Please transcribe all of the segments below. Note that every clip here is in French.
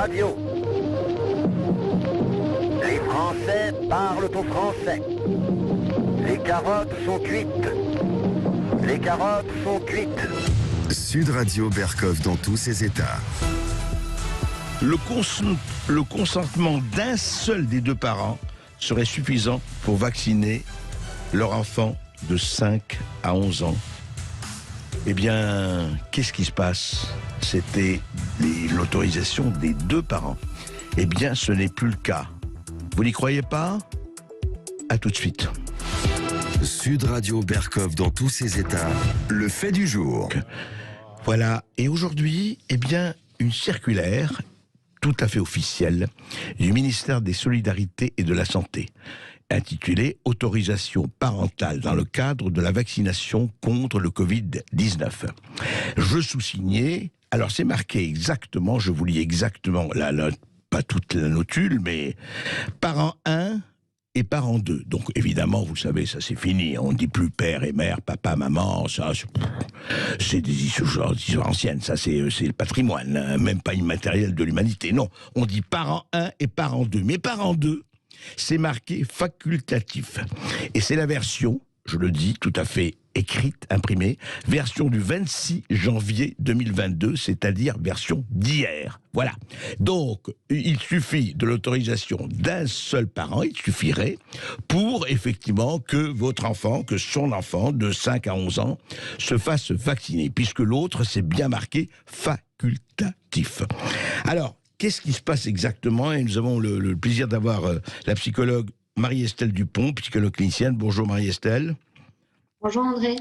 Radio. Les Français parlent au français. Les carottes sont cuites. Les carottes sont cuites. Sud Radio Berkov dans tous ses états. Le consentement d'un seul des deux parents serait suffisant pour vacciner leur enfant de 5 à 11 ans. Eh bien, qu'est-ce qui se passe? C'était l'autorisation des deux parents. Eh bien, ce n'est plus le cas. Vous n'y croyez pas? À tout de suite. Sud Radio Berkov dans tous ses états. Le fait du jour. Voilà. Et aujourd'hui, eh bien, une circulaire tout à fait officielle du ministère des Solidarités et de la Santé, intitulée « Autorisation parentale dans le cadre de la vaccination contre le Covid-19 ». Je sous-signais, alors c'est marqué exactement, je vous lis exactement, pas toute la notule, mais parent 1 et parent 2. Donc évidemment, vous savez, ça c'est fini, on ne dit plus père et mère, papa, maman, ça c'est des histoires anciennes, ça c'est le patrimoine, même pas immatériel de l'humanité. Non, on dit parent 1 et parent 2. Mais parent 2, c'est marqué facultatif. Et c'est la version, je le dis, tout à fait écrite, imprimée, version du 26 janvier 2022, c'est-à-dire version d'hier. Voilà. Donc, il suffit de l'autorisation d'un seul parent, il suffirait pour, effectivement, que votre enfant, que son enfant de 5 à 11 ans, se fasse vacciner, puisque l'autre, c'est bien marqué facultatif. Alors, qu'est-ce qui se passe exactement? Et nous avons le plaisir d'avoir la psychologue Marie-Estelle Dupont, psychologue clinicienne. Bonjour Marie-Estelle. Bonjour André.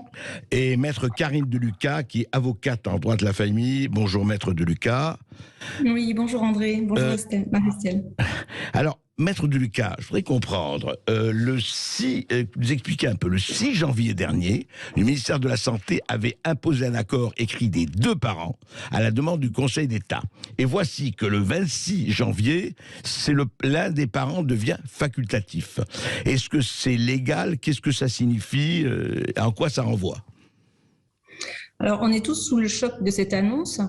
Et maître Karine Deluca, qui est avocate en droit de la famille. Bonjour maître Deluca. Oui, bonjour André. Bonjour Marie-Estelle. Alors, maître Deluca, je voudrais comprendre, vous expliquer un peu, le 6 janvier dernier, le ministère de la Santé avait imposé un accord écrit des deux parents à la demande du Conseil d'État. Et voici que le 26 janvier, l'un des parents devient facultatif. Est-ce que c'est légal? Qu'est-ce que ça signifie? En quoi ça renvoie? Alors, on est tous sous le choc de cette annonce.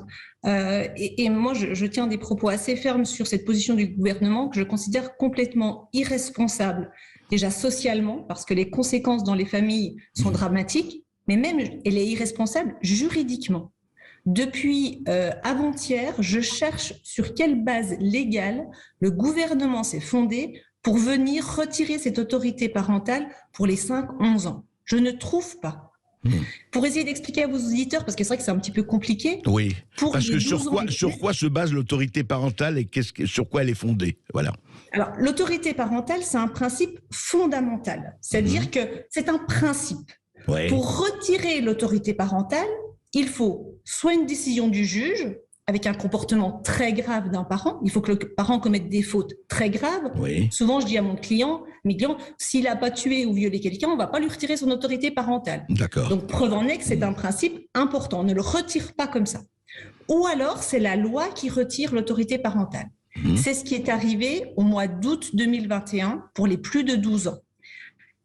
Et moi, je tiens des propos assez fermes sur cette position du gouvernement que je considère complètement irresponsable, déjà socialement, parce que les conséquences dans les familles sont dramatiques, mais même elle est irresponsable juridiquement. Depuis avant-hier, je cherche sur quelle base légale le gouvernement s'est fondé pour venir retirer cette autorité parentale pour les 5-11 ans. Je ne trouve pas. Pour essayer d'expliquer à vos auditeurs, parce que c'est vrai que c'est un petit peu compliqué. Oui, parce que sur quoi se base l'autorité parentale et sur quoi elle est fondée? Voilà. Alors, l'autorité parentale, c'est un principe fondamental. C'est-à-dire que c'est un principe. Ouais. Pour retirer l'autorité parentale, il faut soit une décision du juge, avec un comportement très grave d'un parent. Il faut que le parent commette des fautes très graves. Oui. Souvent, je dis à mes clients, s'il n'a pas tué ou violé quelqu'un, on ne va pas lui retirer son autorité parentale. D'accord. Donc, preuve en est que c'est un principe important. On ne le retire pas comme ça. Ou alors, c'est la loi qui retire l'autorité parentale. C'est ce qui est arrivé au mois d'août 2021 pour les plus de 12 ans.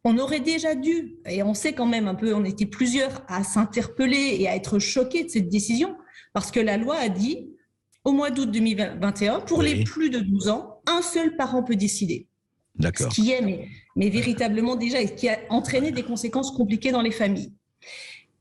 On aurait déjà dû, et on sait quand même un peu, on était plusieurs à s'interpeller et à être choqués de cette décision, parce que la loi a dit, au mois d'août 2021, pour les plus de 12 ans, un seul parent peut décider. D'accord. Ce qui est, mais véritablement déjà, et ce qui a entraîné des conséquences compliquées dans les familles.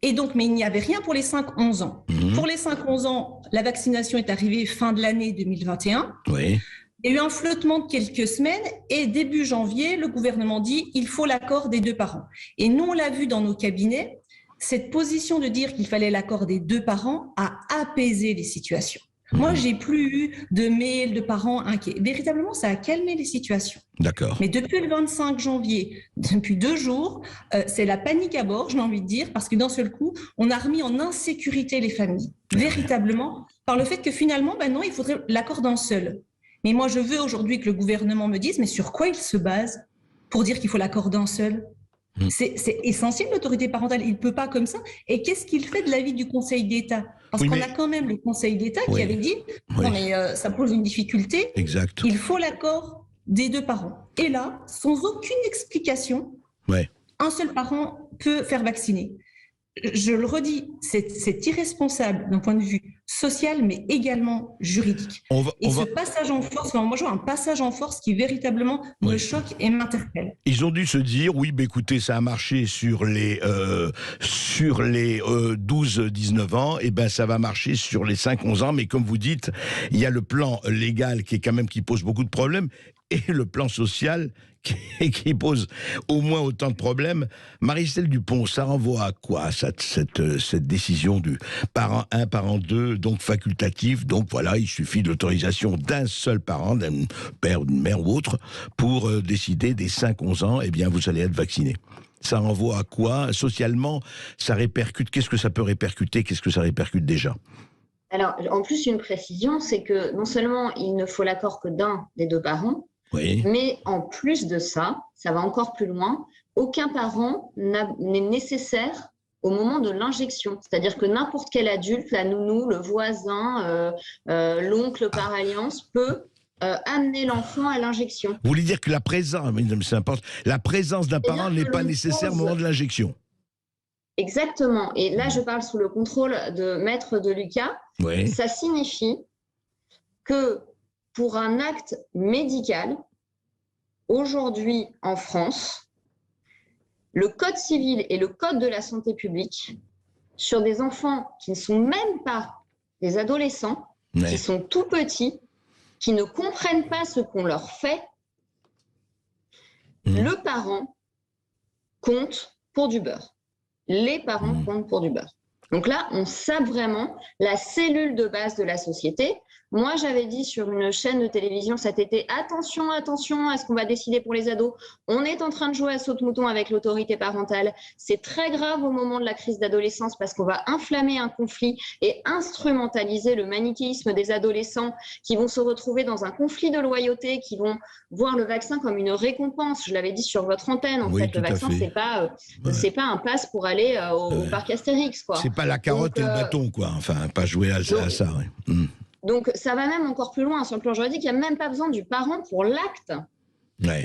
Et donc, mais il n'y avait rien pour les 5-11 ans. Pour les 5-11 ans, la vaccination est arrivée fin de l'année 2021. Oui. Il y a eu un flottement de quelques semaines et début janvier, le gouvernement dit il faut l'accord des deux parents. Et nous, on l'a vu dans nos cabinets, cette position de dire qu'il fallait l'accord des deux parents a apaisé les situations. Moi, j'ai plus eu de mails de parents inquiets. Véritablement, ça a calmé les situations. D'accord. Mais depuis le 25 janvier, depuis 2 jours, c'est la panique à bord, j'ai envie de dire, parce que d'un seul coup, on a remis en insécurité les familles, véritablement, par le fait que finalement, non, il faudrait l'accord d'un seul. Mais moi, je veux aujourd'hui que le gouvernement me dise, mais sur quoi il se base pour dire qu'il faut l'accord d'un seul? C'est essentiel, l'autorité parentale. Il ne peut pas comme ça. Et qu'est-ce qu'il fait de l'avis du Conseil d'État? Parce qu'on a quand même le Conseil d'État qui avait dit, non mais ça pose une difficulté. Exact. Il faut l'accord des deux parents. Et là, sans aucune explication, un seul parent peut faire vacciner. Je le redis, c'est irresponsable d'un point de vue social, mais également juridique. Ce passage en force, moi je vois un passage en force qui véritablement me choque et m'interpelle. Ils ont dû se dire, oui, bah, écoutez, ça a marché sur les 12-19 ans, et ben ça va marcher sur les 5-11 ans, mais comme vous dites, il y a le plan légal qui pose beaucoup de problèmes, et le plan social qui pose au moins autant de problèmes. Marie-Estelle Dupont, ça renvoie à quoi cette décision du parent 1, parent 2, donc facultatif, donc voilà, il suffit de l'autorisation d'un seul parent, d'un père, d'une mère ou autre, pour décider des 5-11 ans, eh bien vous allez être vacciné. Ça renvoie à quoi? Socialement, ça répercute, qu'est-ce que ça peut répercuter? Qu'est-ce que ça répercute déjà? Alors, en plus, une précision, c'est que non seulement il ne faut l'accord que d'un des deux parents, mais en plus de ça, ça va encore plus loin, aucun parent n'est nécessaire au moment de l'injection. C'est-à-dire que n'importe quel adulte, la nounou, le voisin, l'oncle par alliance, peut amener l'enfant à l'injection. Vous voulez dire que la présence d'un parent n'est pas nécessaire au moment de l'injection? Exactement. Et là, je parle sous le contrôle de Maître de Lucas. Ça signifie que pour un acte médical, aujourd'hui en France, le Code civil et le Code de la santé publique, sur des enfants qui ne sont même pas des adolescents, qui sont tout petits, qui ne comprennent pas ce qu'on leur fait, le parent compte pour du beurre. Les parents comptent pour du beurre. Donc là, on sape vraiment la cellule de base de la société. Moi, j'avais dit sur une chaîne de télévision cet été, attention, attention à ce qu'on va décider pour les ados. On est en train de jouer à saute-mouton avec l'autorité parentale. C'est très grave au moment de la crise d'adolescence parce qu'on va inflammer un conflit et instrumentaliser le manichéisme des adolescents qui vont se retrouver dans un conflit de loyauté, qui vont voir le vaccin comme une récompense. Je l'avais dit sur votre antenne, en fait, le vaccin, c'est pas un pass pour aller au parc Astérix, quoi. C'est pas la carotte et le bâton, quoi. Enfin, pas jouer à ça, Donc, ça va même encore plus loin. Sur le plan juridique, il n'y a même pas besoin du parent pour l'acte.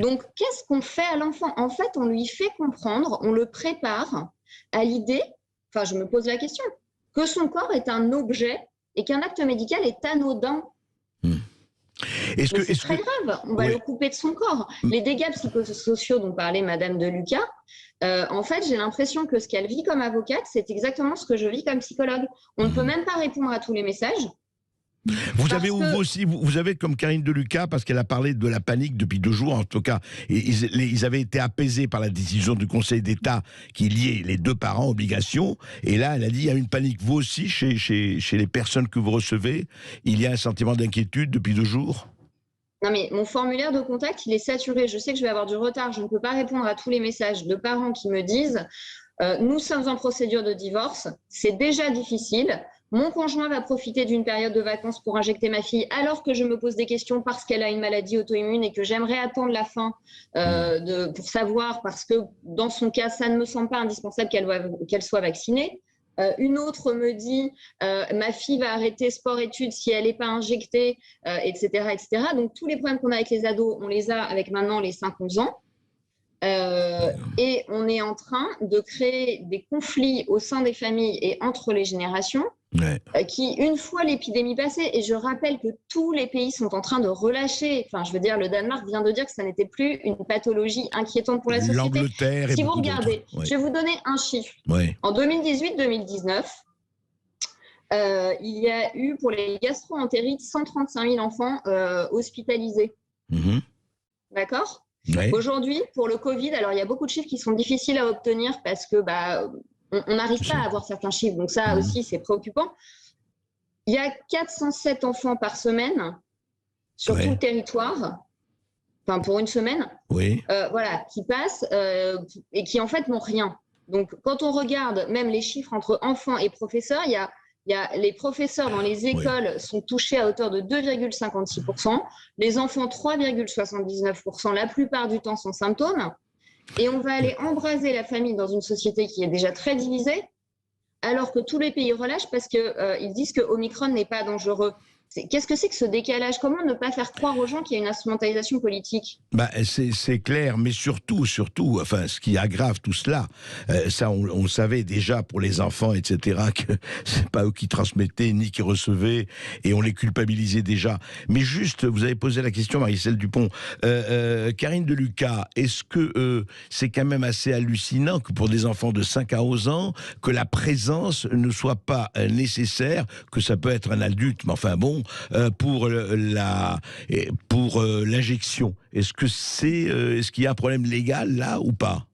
Donc, qu'est-ce qu'on fait à l'enfant? En fait, on lui fait comprendre, on le prépare à l'idée, enfin, je me pose la question, que son corps est un objet et qu'un acte médical est anodin. C'est très grave, on va le couper de son corps. Les dégâts psychosociaux dont parlait Madame de Lucas, en fait, j'ai l'impression que ce qu'elle vit comme avocate, c'est exactement ce que je vis comme psychologue. On ne peut même pas répondre à tous les messages. Vous avez comme Karine de Lucas, parce qu'elle a parlé de la panique depuis 2 jours, en tout cas, ils avaient été apaisés par la décision du Conseil d'État qui liait les 2 parents, obligation, et là, elle a dit, il y a une panique, vous aussi, chez les personnes que vous recevez, il y a un sentiment d'inquiétude depuis 2 jours? Non, mais mon formulaire de contact, il est saturé, je sais que je vais avoir du retard, je ne peux pas répondre à tous les messages de parents qui me disent, nous sommes en procédure de divorce, c'est déjà difficile. Mon conjoint va profiter d'une période de vacances pour injecter ma fille alors que je me pose des questions parce qu'elle a une maladie auto-immune et que j'aimerais attendre la fin pour savoir, parce que dans son cas, ça ne me semble pas indispensable qu'elle soit vaccinée. Une autre me dit ma fille va arrêter sport-études si elle n'est pas injectée, etc., etc. Donc tous les problèmes qu'on a avec les ados, on les a avec maintenant les 5-11 ans. Et on est en train de créer des conflits au sein des familles et entre les générations qui, une fois l'épidémie passée, et je rappelle que tous les pays sont en train de relâcher, enfin je veux dire, le Danemark vient de dire que ça n'était plus une pathologie inquiétante pour la société. L'Angleterre si vous regardez, je vais vous donner un chiffre. En 2018-2019, il y a eu pour les gastro-entérites 135 000 enfants hospitalisés. D'accord ? Aujourd'hui, pour le Covid, alors il y a beaucoup de chiffres qui sont difficiles à obtenir parce que on n'arrive pas à avoir certains chiffres, donc ça aussi c'est préoccupant. Il y a 407 enfants par semaine sur tout le territoire, enfin pour une semaine, voilà, qui passent et qui en fait n'ont rien. Donc quand on regarde même les chiffres entre enfants et professeurs, il y a les professeurs dans les écoles sont touchés à hauteur de 2,56%, les enfants 3,79%, la plupart du temps sans symptômes, et on va aller embraser la famille dans une société qui est déjà très divisée, alors que tous les pays relâchent parce qu'ils disent que Omicron n'est pas dangereux. Qu'est-ce que c'est que ce décalage? Comment ne pas faire croire aux gens qu'il y a une instrumentalisation politique? C'est clair, mais surtout, enfin, ce qui aggrave tout cela, ça on le savait déjà pour les enfants, etc., que c'est pas eux qui transmettaient ni qui recevaient, et on les culpabilisait déjà. Mais juste, vous avez posé la question, Marie-Estelle Dupont, Karine Deluca, est-ce que c'est quand même assez hallucinant que pour des enfants de 5 à 11 ans, que la présence ne soit pas nécessaire, que ça peut être un adulte, mais enfin bon, pour l'injection. Est-ce qu'il y a un problème légal là ou pas?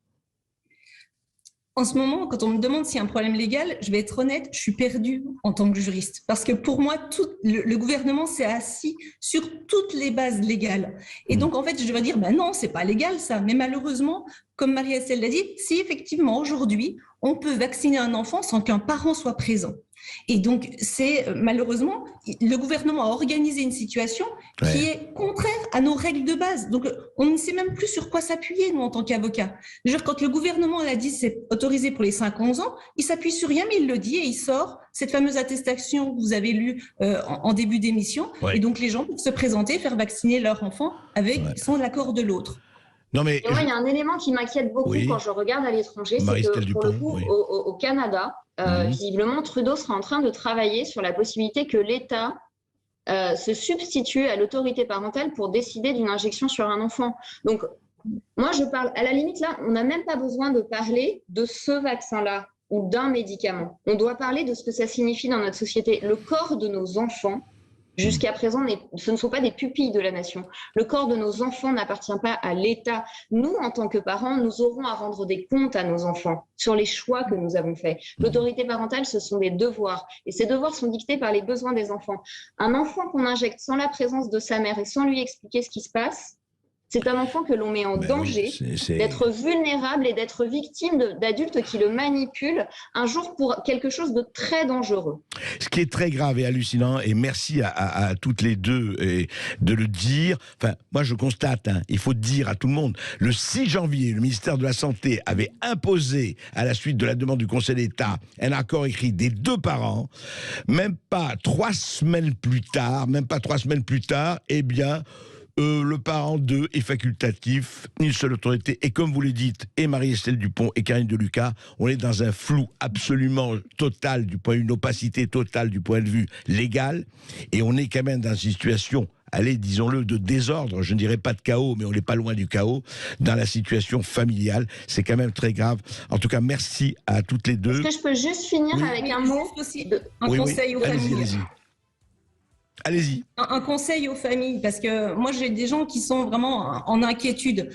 En ce moment, quand on me demande s'il y a un problème légal, je vais être honnête, je suis perdue en tant que juriste. Parce que pour moi, le gouvernement s'est assis sur toutes les bases légales. Et donc, en fait, je vais dire, non, c'est pas légal ça. Mais malheureusement, comme Marie-Estelle l'a dit, si effectivement, aujourd'hui, on peut vacciner un enfant sans qu'un parent soit présent. Et donc, malheureusement, le gouvernement a organisé une situation qui est contraire à nos règles de base. Donc, on ne sait même plus sur quoi s'appuyer, nous, en tant qu'avocats. Quand le gouvernement l'a dit, c'est autorisé pour les 5-11 ans, il s'appuie sur rien, mais il le dit et il sort cette fameuse attestation que vous avez lue en début d'émission. Et donc, les gens peuvent se présenter, faire vacciner leur enfant sans l'accord de l'autre. Non mais moi, il y a un élément qui m'inquiète beaucoup quand je regarde à l'étranger, c'est que pour le coup, au Canada, visiblement, Trudeau sera en train de travailler sur la possibilité que l'État se substitue à l'autorité parentale pour décider d'une injection sur un enfant. Donc, moi, je parle, à la limite, là, on n'a même pas besoin de parler de ce vaccin-là ou d'un médicament. On doit parler de ce que ça signifie dans notre société. Le corps de nos enfants, jusqu'à présent, ce ne sont pas des pupilles de la nation. Le corps de nos enfants n'appartient pas à l'État. Nous, en tant que parents, nous aurons à rendre des comptes à nos enfants sur les choix que nous avons faits. L'autorité parentale, ce sont des devoirs. Et ces devoirs sont dictés par les besoins des enfants. Un enfant qu'on injecte sans la présence de sa mère et sans lui expliquer ce qui se passe, c'est un enfant que l'on met en danger, d'être vulnérable et d'être victime d'adultes qui le manipulent un jour pour quelque chose de très dangereux. Ce qui est très grave et hallucinant, et merci à toutes les deux de le dire, enfin, moi je constate, il faut dire à tout le monde, le 6 janvier, le ministère de la Santé avait imposé, à la suite de la demande du Conseil d'État, un accord écrit des deux parents, même pas 3 semaines plus tard, eh bien, le parent 2 est facultatif, une seule autorité. Et comme vous le dites, et Marie-Estelle Dupont et Karine Deluca, on est dans un flou absolument total, une opacité totale du point de vue légal. Et on est quand même dans une situation, allez, disons-le, de désordre. Je ne dirais pas de chaos, mais on n'est pas loin du chaos. Dans la situation familiale, c'est quand même très grave. En tout cas, merci à toutes les deux. Est-ce que je peux juste finir avec un mot conseil aux familles. Allez-y. Un conseil aux familles, parce que moi, j'ai des gens qui sont vraiment en inquiétude.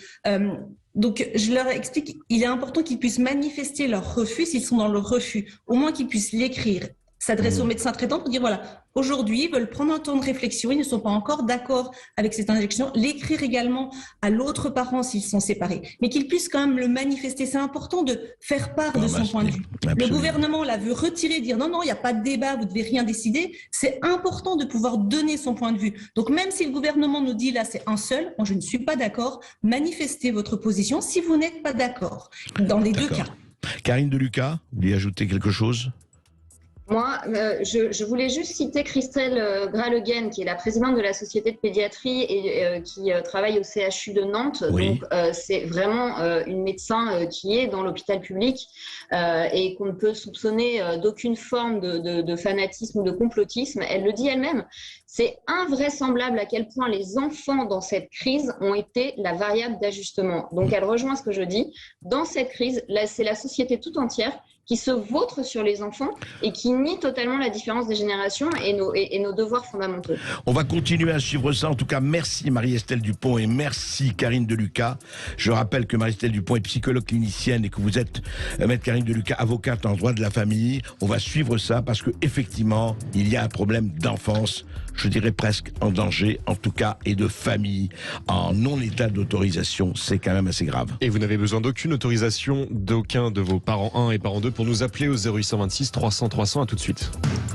Donc, je leur explique, il est important qu'ils puissent manifester leur refus s'ils sont dans le refus. Au moins qu'ils puissent l'écrire, s'adresser au médecin traitant pour dire, voilà, aujourd'hui, ils veulent prendre un temps de réflexion, ils ne sont pas encore d'accord avec cette injection, l'écrire également à l'autre parent s'ils sont séparés, mais qu'ils puissent quand même le manifester. C'est important de faire part de son point de vue. Absolument. Le gouvernement la veut retirer, dire non, il n'y a pas de débat, vous devez rien décider. C'est important de pouvoir donner son point de vue. Donc même si le gouvernement nous dit là c'est un seul, moi je ne suis pas d'accord, manifestez votre position si vous n'êtes pas d'accord, dans les deux cas. Karine Deluca, vous voulez ajouter quelque chose ? Moi, je voulais juste citer Christelle Graleguen, qui est la présidente de la Société de pédiatrie et qui travaille au CHU de Nantes. Oui. Donc, c'est vraiment une médecin qui est dans l'hôpital public et qu'on ne peut soupçonner d'aucune forme de fanatisme ou de complotisme. Elle le dit elle-même. C'est invraisemblable à quel point les enfants dans cette crise ont été la variable d'ajustement. Donc, elle rejoint ce que je dis. Dans cette crise, là, c'est la société tout entière qui se vautre sur les enfants et qui nie totalement la différence des générations et nos devoirs fondamentaux. On va continuer à suivre ça. En tout cas, merci Marie-Estelle Dupont et merci Karine Deluca. Je rappelle que Marie-Estelle Dupont est psychologue clinicienne et que vous êtes, maître Karine Deluca, avocate en droit de la famille. On va suivre ça parce que effectivement, il y a un problème d'enfance, je dirais presque en danger, en tout cas, et de famille en non-état d'autorisation. C'est quand même assez grave. Et vous n'avez besoin d'aucune autorisation d'aucun de vos parents 1 et parents 2 pour nous appeler au 0826 300 300. À tout de suite.